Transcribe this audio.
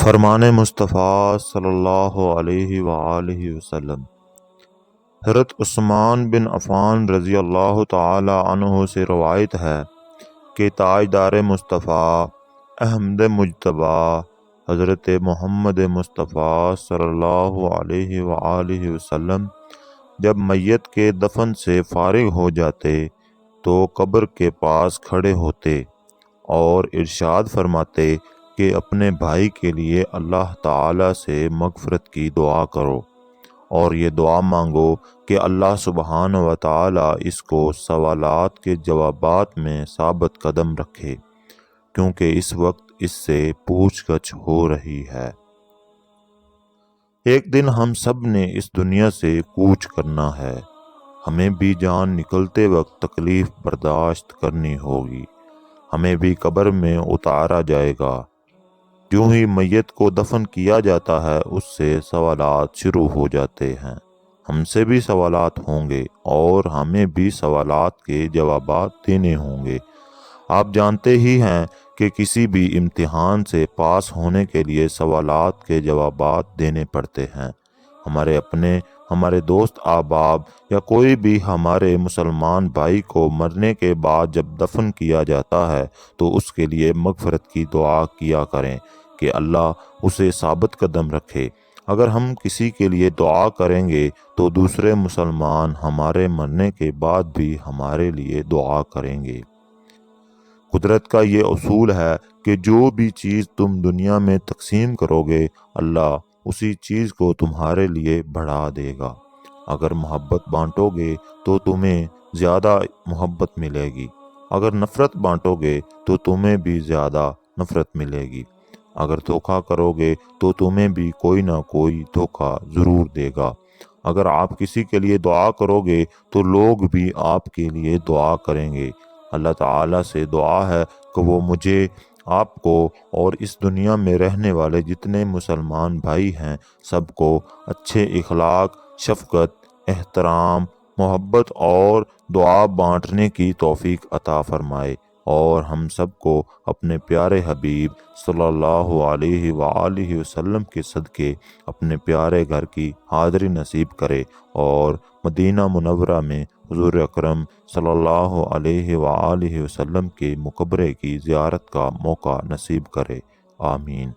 فرمان مصطفیٰ صلی اللہ علیہ وآلہ وسلم۔ حضرت عثمان بن عفان رضی اللہ تعالی عنہ سے روایت ہے کہ تاجدار مصطفیٰ احمد مجتبیٰ حضرت محمد مصطفیٰ صلی اللہ علیہ وآلہ وسلم جب میت کے دفن سے فارغ ہو جاتے تو قبر کے پاس کھڑے ہوتے اور ارشاد فرماتے کہ اپنے بھائی کے لیے اللہ تعالیٰ سے مغفرت کی دعا کرو اور یہ دعا مانگو کہ اللہ سبحانہ و تعالیٰ اس کو سوالات کے جوابات میں ثابت قدم رکھے، کیونکہ اس وقت اس سے پوچھ گچھ ہو رہی ہے۔ ایک دن ہم سب نے اس دنیا سے کوچ کرنا ہے، ہمیں بھی جان نکلتے وقت تکلیف برداشت کرنی ہوگی، ہمیں بھی قبر میں اتارا جائے گا۔ جو ہی میت کو دفن کیا جاتا ہے اس سے سوالات شروع ہو جاتے ہیں، ہم سے بھی سوالات ہوں گے اور ہمیں بھی سوالات کے جوابات دینے ہوں گے۔ آپ جانتے ہی ہیں کہ کسی بھی امتحان سے پاس ہونے کے لیے سوالات کے جوابات دینے پڑتے ہیں۔ ہمارے اپنے، ہمارے دوست احباب یا کوئی بھی ہمارے مسلمان بھائی کو مرنے کے بعد جب دفن کیا جاتا ہے تو اس کے لیے مغفرت کی دعا کیا کریں کہ اللہ اسے ثابت قدم رکھے۔ اگر ہم کسی کے لیے دعا کریں گے تو دوسرے مسلمان ہمارے مرنے کے بعد بھی ہمارے لیے دعا کریں گے۔ قدرت کا یہ اصول ہے کہ جو بھی چیز تم دنیا میں تقسیم کرو گے اللہ اسی چیز کو تمہارے لیے بڑھا دے گا۔ اگر محبت بانٹو گے تو تمہیں زیادہ محبت ملے گی، اگر نفرت بانٹو گے تو تمہیں بھی زیادہ نفرت ملے گی، اگر دھوکہ کرو گے تو تمہیں بھی کوئی نہ کوئی دھوکہ ضرور دے گا۔ اگر آپ کسی کے لیے دعا کرو گے تو لوگ بھی آپ کے لیے دعا کریں گے۔ اللہ تعالیٰ سے دعا ہے کہ وہ مجھے، آپ کو اور اس دنیا میں رہنے والے جتنے مسلمان بھائی ہیں سب کو اچھے اخلاق، شفقت، احترام، محبت اور دعا بانٹنے کی توفیق عطا فرمائے، اور ہم سب کو اپنے پیارے حبیب صلی اللہ علیہ وآلہ وسلم کے صدقے اپنے پیارے گھر کی حاضری نصیب کرے اور مدینہ منورہ میں حضور اکرم صلی اللہ علیہ وآلہ وسلم کے مقبرے کی زیارت کا موقع نصیب کرے۔ آمین۔